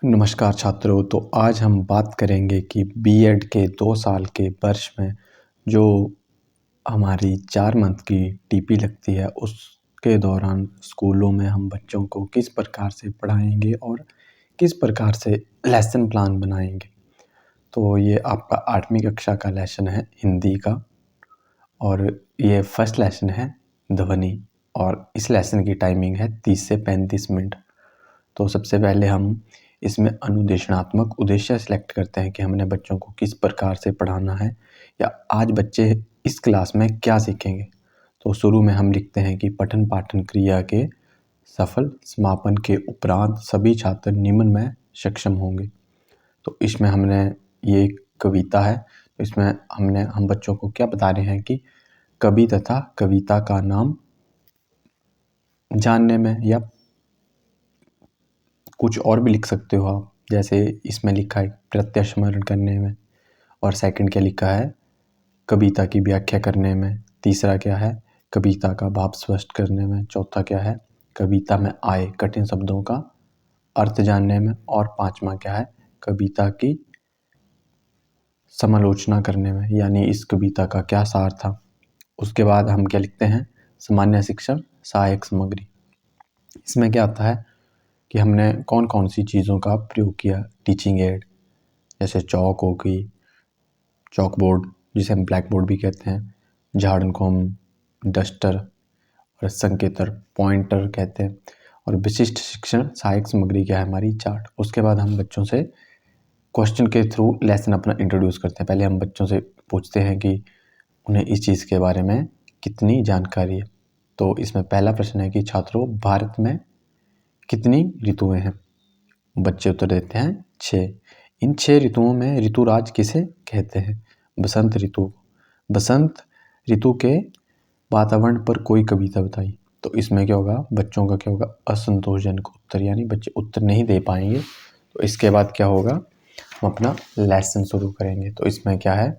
नमस्कार छात्रों। तो आज हम बात करेंगे कि बीएड के 2 साल के वर्ष में जो हमारी 4 मंथ की टीपी लगती है, उसके दौरान स्कूलों में हम बच्चों को किस प्रकार से पढ़ाएंगे और किस प्रकार से लेसन प्लान बनाएंगे। तो ये आपका 8वीं कक्षा का लेसन है हिंदी का, और ये फर्स्ट लेसन है ध्वनि, और इस लेसन की टाइमिंग है 30 से 35 मिनट। तो सबसे पहले हम इसमें अनुदेशनात्मक उद्देश्य सिलेक्ट करते हैं कि हमने बच्चों को किस प्रकार से पढ़ाना है या आज बच्चे इस क्लास में क्या सीखेंगे। तो शुरू में हम लिखते हैं कि पठन पाठन क्रिया के सफल समापन के उपरांत सभी छात्र निम्न में सक्षम होंगे। तो इसमें हमने ये एक कविता है, तो इसमें हम बच्चों को क्या बता रहे हैं कि कवि तथा कविता का नाम जानने में, या कुछ और भी लिख सकते हो आप, जैसे इसमें लिखा है प्रत्यस्मरण करने में, और सेकंड क्या लिखा है कविता की व्याख्या करने में, तीसरा क्या है कविता का भाव स्पष्ट करने में, चौथा क्या है कविता में आए कठिन शब्दों का अर्थ जानने में, और पांचवा क्या है कविता की समालोचना करने में, यानी इस कविता का क्या सार था। उसके बाद हम क्या लिखते हैं सामान्य शिक्षण सहायक सामग्री। इसमें क्या आता है कि हमने कौन कौन सी चीज़ों का प्रयोग किया। टीचिंग एड जैसे चौक हो गई, चौक बोर्ड जिसे हम ब्लैक बोर्ड भी कहते हैं, झाड़नकोम, डस्टर और संकेतर पॉइंटर कहते हैं, और विशिष्ट शिक्षण सहायक सामग्री क्या है हमारी चार्ट। उसके बाद हम बच्चों से क्वेश्चन के थ्रू लेसन अपना इंट्रोड्यूस करते हैं। पहले हम बच्चों से पूछते हैं कि उन्हें इस चीज़ के बारे में कितनी जानकारी है। तो इसमें पहला प्रश्न है कि छात्रों भारत में कितनी ऋतुएं हैं। बच्चे उत्तर देते हैं 6। इन 6 ऋतुओं में ऋतुराज किसे कहते हैं। बसंत ऋतु। बसंत ऋतु के वातावरण पर कोई कविता बताई। तो इसमें क्या होगा बच्चों का क्या होगा असंतोषजनक उत्तर, यानी बच्चे उत्तर नहीं दे पाएंगे। तो इसके बाद क्या होगा हम अपना लेसन शुरू करेंगे। तो इसमें क्या है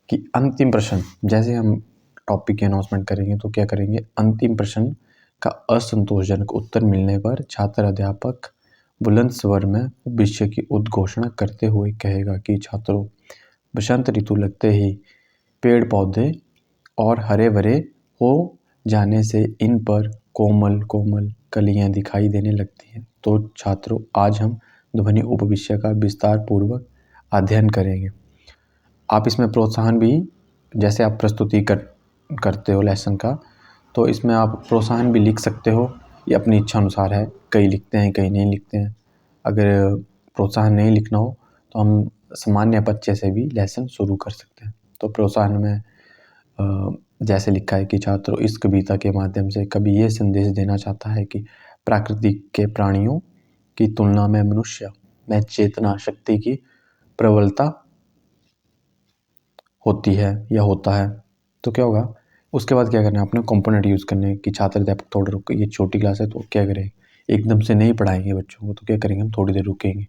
कि अंतिम प्रश्न, जैसे हम टॉपिक की अनाउंसमेंट करेंगे तो क्या करेंगे अंतिम प्रश्न का असंतोषजनक उत्तर मिलने पर छात्र अध्यापक बुलंद स्वर में विषय की उद्घोषणा करते हुए कहेगा कि छात्रों बसंत ऋतु लगते ही पेड़ पौधे और हरे भरे हो जाने से इन पर कोमल कोमल कलियां दिखाई देने लगती हैं। तो छात्रों आज हम ध्वनि उपविषय का विस्तार पूर्वक अध्ययन करेंगे। आप इसमें प्रोत्साहन भी, जैसे आप प्रस्तुति करते हो लेसन का, तो इसमें आप प्रोत्साहन भी लिख सकते हो। ये अपनी इच्छा अनुसार है, कई लिखते हैं कई नहीं लिखते हैं। अगर प्रोत्साहन नहीं लिखना हो तो हम सामान्य बच्चे से भी लेसन शुरू कर सकते हैं। तो प्रोत्साहन में जैसे लिखा है कि छात्रों इस कविता के माध्यम से कवि ये संदेश देना चाहता है कि प्रकृति के प्राणियों की तुलना में मनुष्य में चेतना शक्ति की प्रबलता होती है या होता है। तो क्या होगा उसके बाद क्या करना है अपने कंपोनेंट यूज़ करने कि छात्र अध्यापक थोड़ा रुक, ये छोटी क्लास है तो क्या करें एकदम से नहीं पढ़ाएंगे बच्चों को, तो क्या करेंगे हम थोड़ी देर रुकेंगे,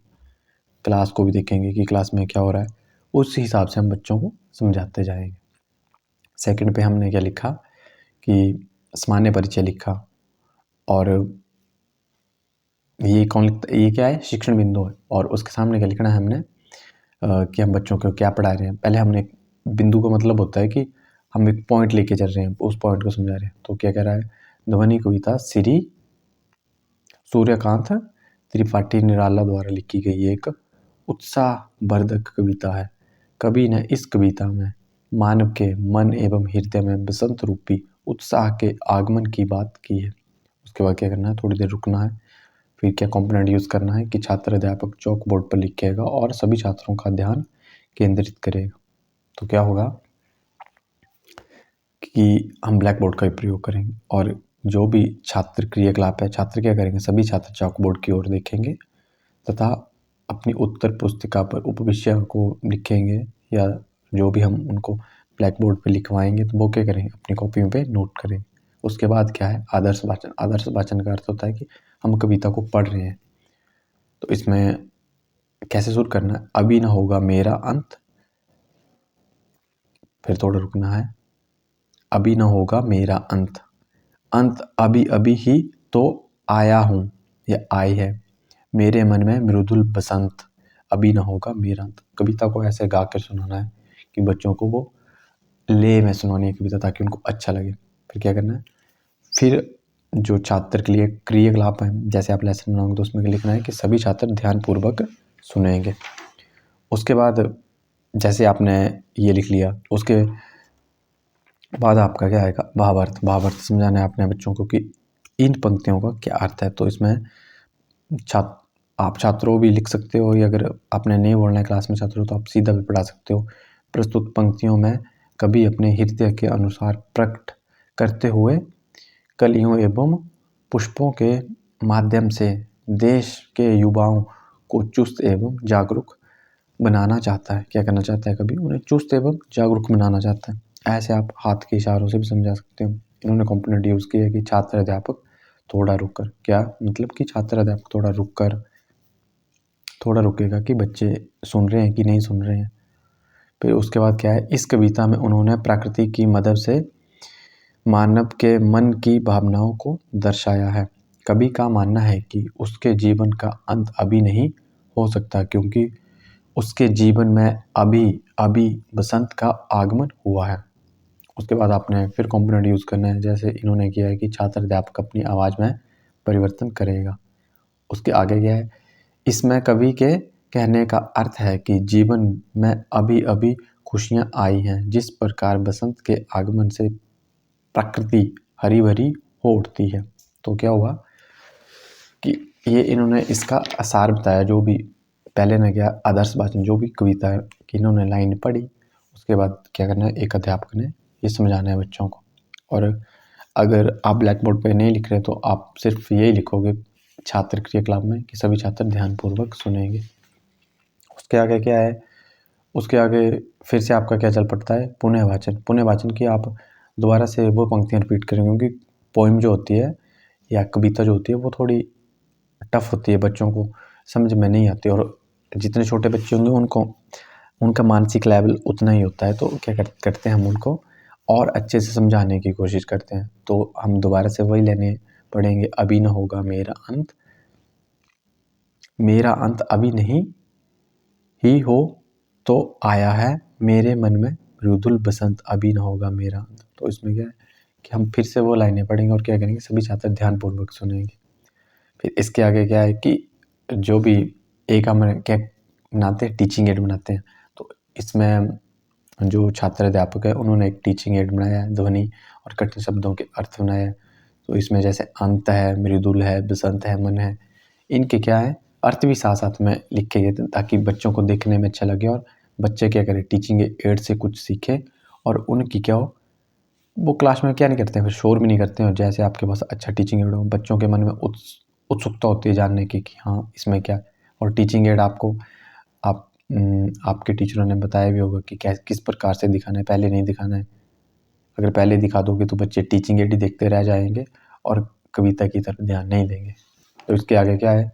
क्लास को भी देखेंगे कि क्लास में क्या हो रहा है, उस हिसाब से हम बच्चों को समझाते जाएंगे। सेकंड पे हमने क्या लिखा कि सामान्य परिचय लिखा, और ये कौन लिखता, ये क्या है शिक्षण बिंदु है, और उसके सामने क्या लिखना है हमने कि हम बच्चों को क्या पढ़ा रहे हैं। पहले हमने एक बिंदु का मतलब होता है कि हम एक पॉइंट लेके चल रहे हैं, उस पॉइंट को समझा रहे हैं। तो क्या कह रहा है ध्वनि कविता श्री सूर्यकांत त्रिपाठी निराला द्वारा लिखी गई एक उत्साहवर्धक कविता है। कवि ने इस कविता में मानव के मन एवं हृदय में बसंत रूपी उत्साह के आगमन की बात की है। उसके बाद क्या करना है थोड़ी देर रुकना है, फिर क्या कंपोनेंट यूज़ करना है कि छात्र अध्यापक चौक बोर्ड पर लिखेगा और सभी छात्रों का ध्यान केंद्रित करेगा। तो क्या होगा कि हम ब्लैक बोर्ड का ही प्रयोग करेंगे, और जो भी छात्र क्रियाकलाप है छात्र क्या करेंगे सभी छात्र चौक बोर्ड की ओर देखेंगे तथा अपनी उत्तर पुस्तिका पर उपविषय को लिखेंगे, या जो भी हम उनको ब्लैक बोर्ड पे लिखवाएंगे तो वो क्या करेंगे अपनी कॉपियों पे नोट करेंगे। उसके बाद क्या है आदर्श वाचन। आदर्श वाचन का अर्थ होता है कि हम कविता को पढ़ रहे हैं। तो इसमें कैसे शुरू करना है अभी ना होगा मेरा अंत, फिर थोड़ा रुकना है, अभी ना होगा मेरा अंत, अंत अभी अभी ही तो आया हूँ या आई है, मेरे मन में मृदुल बसंत अभी न होगा मेरा अंत। कविता को ऐसे गा कर सुनाना है कि बच्चों को वो ले में सुनानी है कविता, ताकि उनको अच्छा लगे। फिर क्या करना है, फिर जो छात्र के लिए क्रियाकलाप है, जैसे आप लेसन बनाओगे तो उसमें लिखना है कि सभी छात्र ध्यानपूर्वक सुनेंगे। उसके बाद जैसे आपने ये लिख लिया, उसके बाद आपका क्या आएगा, भावार्थ। भावार्थ समझाना है आपने बच्चों को कि इन पंक्तियों का क्या अर्थ है। तो इसमें आप छात्रों भी लिख सकते हो, या अगर आपने नहीं बोलना है क्लास में छात्रों तो आप सीधा भी पढ़ा सकते हो। प्रस्तुत पंक्तियों में कभी अपने हृदय के अनुसार प्रकट करते हुए कलियों एवं पुष्पों के माध्यम से देश के युवाओं को चुस्त एवं जागरूक बनाना चाहता है। क्या करना चाहता है, कभी उन्हें चुस्त एवं जागरूक बनाना चाहता है। ऐसे आप हाथ के इशारों से भी समझा सकते हो। इन्होंने कॉम्पोनेंट यूज़ किया है कि छात्र अध्यापक थोड़ा रुक कर। क्या मतलब कि छात्र अध्यापक थोड़ा रुकेगा कि बच्चे सुन रहे हैं कि नहीं सुन रहे हैं। फिर उसके बाद क्या है, इस कविता में उन्होंने प्रकृति की मदद से मानव के मन की भावनाओं को दर्शाया है। कवि का मानना है कि उसके जीवन का अंत अभी नहीं हो सकता, क्योंकि उसके जीवन में अभी अभी बसंत का आगमन हुआ है। उसके बाद आपने फिर कॉम्पोनेंट यूज़ करना है, जैसे इन्होंने किया है कि छात्र अध्यापक अपनी आवाज़ में परिवर्तन करेगा। उसके आगे क्या है, इसमें कवि के कहने का अर्थ है कि जीवन में अभी अभी खुशियाँ आई हैं। जिस प्रकार बसंत के आगमन से प्रकृति हरी भरी हो उठती है। तो क्या हुआ कि ये इन्होंने इसका आसार बताया। जो भी पहले ने क्या, आदर्श वाचन जो भी कविता है कि इन्होंने लाइन पढ़ी, उसके बाद क्या करना है, एक अध्यापक ने ये समझाना है बच्चों को। और अगर आप ब्लैक बोर्ड पे नहीं लिख रहे तो आप सिर्फ यही लिखोगे छात्र क्रियाकलाप में कि सभी छात्र ध्यानपूर्वक सुनेंगे। उसके आगे क्या है, उसके आगे फिर से आपका क्या चल पड़ता है, पुनः वाचन। पुनः वाचन की आप दोबारा से वो पंक्तियाँ रिपीट करेंगे, क्योंकि पोइम जो होती है या कविता जो होती है वो थोड़ी टफ होती है, बच्चों को समझ में नहीं आती। और जितने छोटे बच्चे होंगे उनका मानसिक लेवल उतना ही होता है। तो क्या करते हैं हम उनको और अच्छे से समझाने की कोशिश करते हैं। तो हम दोबारा से वही लेने पड़ेंगे, अभी न होगा मेरा अंत अभी नहीं ही हो तो आया है मेरे मन में मृदुल बसंत अभी न होगा मेरा अंत। तो इसमें क्या है कि हम फिर से वो लाइनें पढ़ेंगे और क्या करेंगे, सभी छात्र ध्यानपूर्वक सुनेंगे। फिर इसके आगे क्या है कि जो भी एक हम क्या बनाते हैं, टीचिंग एड बनाते हैं। तो इसमें जो छात्र अध्यापक है उन्होंने एक टीचिंग एड बनाया है, ध्वनि और कठिन शब्दों के अर्थ बनाए हैं। तो इसमें जैसे अंत है, मृदुल है, बसंत है, मन है, इनके क्या है अर्थ भी साथ साथ में लिखे गए ताकि बच्चों को देखने में अच्छा लगे और बच्चे क्या करें, टीचिंग एड से कुछ सीखे और उनकी क्या हो, वो क्लास में क्या नहीं करते हैं, फिर शोर भी नहीं करते हैं। और जैसे आपके पास अच्छा टीचिंग एड हो, बच्चों के मन में उत्सुकता होती है जानने की कि हाँ इसमें क्या। और टीचिंग एड आपको आपके टीचरों ने बताया भी होगा कि किस प्रकार से दिखाना है, पहले नहीं दिखाना है। अगर पहले दिखा दोगे तो बच्चे टीचिंग एड ही देखते रह जाएंगे और कविता की तरफ ध्यान नहीं देंगे। तो इसके आगे क्या है,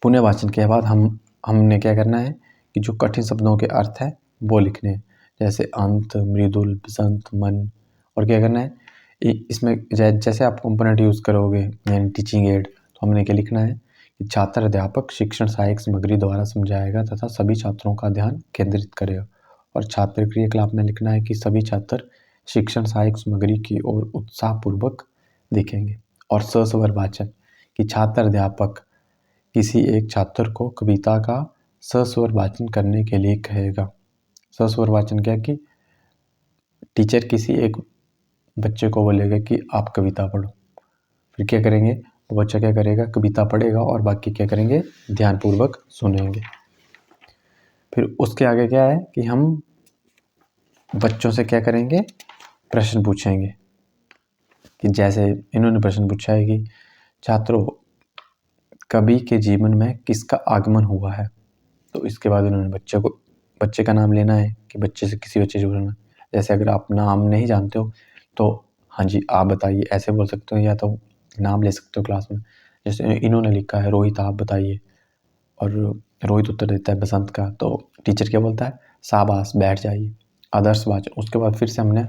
पुनः वाचन के बाद हमने क्या करना है कि जो कठिन शब्दों के अर्थ है वो लिखने हैं, जैसे अंत, मृदुल, बसंत, मन। और क्या करना है इसमें जैसे आप कंपोनेंट यूज़ करोगे यानी टीचिंग एड, तो हमने क्या लिखना है कि छात्र अध्यापक शिक्षण सहायक सामग्री द्वारा समझाएगा तथा सभी छात्रों का ध्यान केंद्रित करेगा। और छात्र क्रियाकलाप में लिखना है कि सभी छात्र शिक्षण सहायक सामग्री की ओर उत्साहपूर्वक देखेंगे। और सस्वर वाचन कि छात्र अध्यापक किसी एक छात्र को कविता का सस्वर वाचन करने के लिए कहेगा। सस्वर वाचन क्या कि टीचर किसी एक बच्चे को बोलेगा कि आप कविता पढ़ो, फिर क्या करेंगे, वो बच्चा क्या करेगा, कविता पढ़ेगा और बाकी क्या करेंगे, ध्यानपूर्वक सुनेंगे। फिर उसके आगे क्या है कि हम बच्चों से क्या करेंगे, प्रश्न पूछेंगे। कि जैसे इन्होंने प्रश्न पूछा है कि छात्रों कवि के जीवन में किसका आगमन हुआ है। तो इसके बाद इन्होंने बच्चे का नाम लेना है कि बच्चे से किसी बच्चे से पूछना। जैसे अगर आप नाम नहीं जानते हो तो हाँ जी आप बताइए ऐसे बोल सकते हो, या तो नाम ले सकते हो क्लास में। जैसे इन्होंने लिखा है रोहित आप बताइए, और रोहित उत्तर देता है बसंत का, तो टीचर क्या बोलता है, शाबाश बैठ जाइए। आदर्श वाचन। उसके बाद फिर से हमने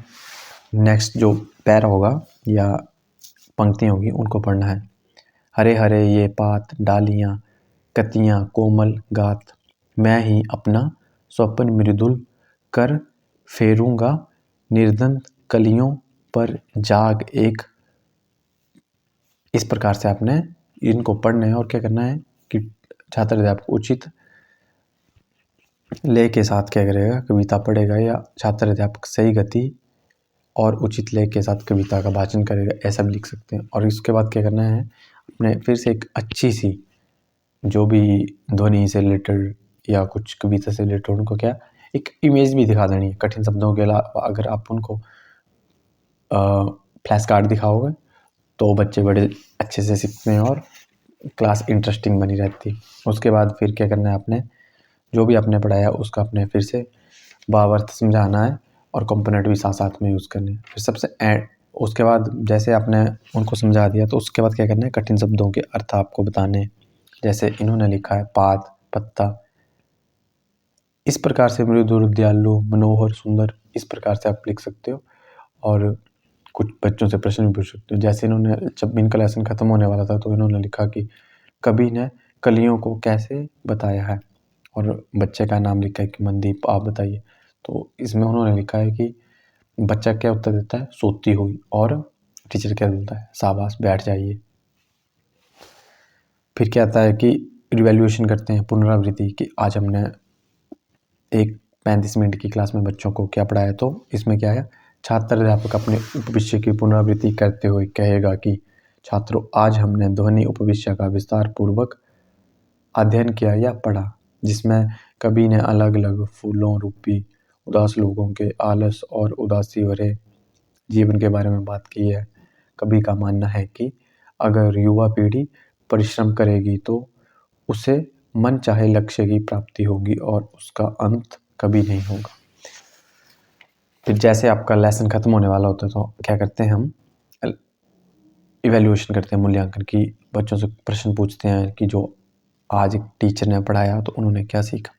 नेक्स्ट जो पैरा होगा या पंक्तियाँ होगी उनको पढ़ना है। हरे हरे ये पात डालियाँ कतियाँ कोमल गात, मैं ही अपना स्वप्न मृदुल कर फेरूंगा निर्धन कलियों पर जाग एक। इस प्रकार से आपने इनको पढ़ना है और क्या करना है कि छात्र अध्यापक उचित लय के साथ क्या करेगा, कविता पढ़ेगा या छात्र अध्यापक सही गति और उचित लय के साथ कविता का वाचन करेगा, ऐसा भी लिख सकते हैं। और इसके बाद क्या करना है, अपने फिर से एक अच्छी सी जो भी ध्वनि से रिलेटेड या कुछ कविता से रिलेटेड उनको क्या एक इमेज भी दिखा देनी है। कठिन शब्दों के अलावा अगर आप उनको फ्लैश कार्ड दिखाओगे तो बच्चे बड़े अच्छे से सीखते हैं और क्लास इंटरेस्टिंग बनी रहती है। उसके बाद फिर क्या करना है, आपने जो भी आपने पढ़ाया उसका अपने फिर से भावार्थ समझाना है और कंपोनेंट भी साथ साथ में यूज़ करने हैं। फिर सबसे एंड उसके बाद जैसे आपने उनको समझा दिया तो उसके बाद क्या करना है, कठिन शब्दों के अर्थ आपको बताने हैं। जैसे इन्होंने लिखा है पात पत्ता, इस प्रकार से मृदुल दयालु मनोहर सुंदर, इस प्रकार से आप लिख सकते हो। और कुछ बच्चों से प्रश्न भी पूछ सकते हो। जैसे इन्होंने जब इनका लेसन खत्म होने वाला था तो इन्होंने लिखा कि कवि ने कलियों को कैसे बताया है, और बच्चे का नाम लिखा है कि मनदीप, आप बताइए। तो इसमें उन्होंने लिखा है कि बच्चा क्या उत्तर देता है, सोती हुई, और टीचर क्या बोलता है, शाबाश बैठ जाइए। फिर क्या आता है कि रिवैल्यूएशन करते हैं, पुनरावृत्ति, कि आज हमने एक 35 मिनट की क्लास में बच्चों को क्या पढ़ाया। तो इसमें क्या है, छात्र अध्यापक अपने उपविषय की पुनरावृत्ति करते हुए कहेगा कि छात्रों, आज हमने ध्वनि उपविषय का विस्तार पूर्वक अध्ययन किया या पढ़ा, जिसमें कवि ने अलग अलग फूलों रूपी उदास लोगों के आलस और उदासी भरे जीवन के बारे में बात की है। कवि का मानना है कि अगर युवा पीढ़ी परिश्रम करेगी तो उसे मन चाहे लक्ष्य की प्राप्ति होगी और उसका अंत कभी नहीं होगा। फिर जैसे आपका लेसन खत्म होने वाला होता है तो क्या करते हैं, हम इवैल्यूएशन करते हैं, मूल्यांकन की। बच्चों से प्रश्न पूछते हैं कि जो आज एक टीचर ने पढ़ाया तो उन्होंने क्या सीखा।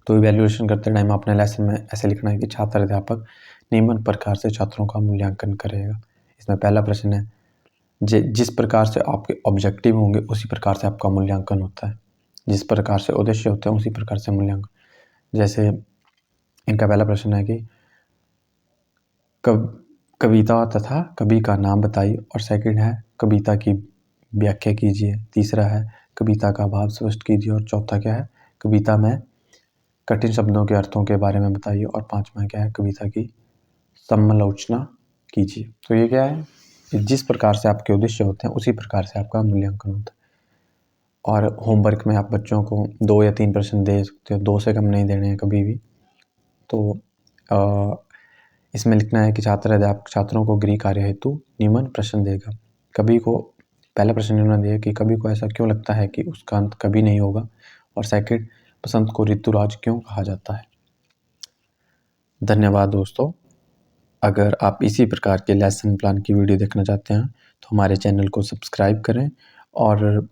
तो इवैल्यूएशन करते टाइम अपने लेसन में ऐसे लिखना है कि छात्र अध्यापक निम्न प्रकार से छात्रों का मूल्यांकन करेगा। इसमें पहला प्रश्न है, जिस प्रकार से आपके ऑब्जेक्टिव होंगे उसी प्रकार से आपका मूल्यांकन होता है, जिस प्रकार से उद्देश्य होते हैं उसी प्रकार से मूल्यांकन। जैसे इनका पहला प्रश्न है कि कविता तथा कवि का नाम बताइए, और सेकंड है कविता की व्याख्या कीजिए, तीसरा है कविता का भाव स्पष्ट कीजिए, और चौथा क्या है, कविता में कठिन शब्दों के अर्थों के बारे में बताइए, और पांचवा क्या है, कविता की समालोचना कीजिए। तो ये क्या है, जिस प्रकार से आपके उद्देश्य होते हैं उसी प्रकार से आपका मूल्यांकन होता है। और होमवर्क में आप बच्चों को 2 या 3 प्रश्न दे सकते हो, 2 से कम नहीं देने हैं कभी भी। तो इसमें लिखना है कि छात्र अध्यापक छात्रों को गृह कार्य हेतु निम्न प्रश्न देगा। कवि को पहला प्रश्न इन्होंने दिया कि कवि को ऐसा क्यों लगता है कि उसका अंत कभी नहीं होगा, और सेकंड, बसंत को ऋतुराज क्यों कहा जाता है। धन्यवाद दोस्तों। अगर आप इसी प्रकार के लेसन प्लान की वीडियो देखना चाहते हैं तो हमारे चैनल को सब्सक्राइब करें, और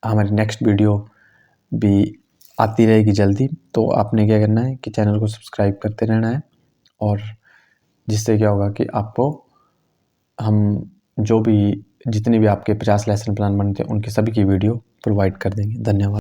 हमारी नेक्स्ट वीडियो भी आती रहेगी जल्दी। तो आपने क्या करना है कि चैनल को सब्सक्राइब करते रहना है, और जिससे क्या होगा कि आपको हम जो भी जितने भी आपके 50 लेसन प्लान बनते हैं उनके सभी की वीडियो प्रोवाइड कर देंगे। धन्यवाद।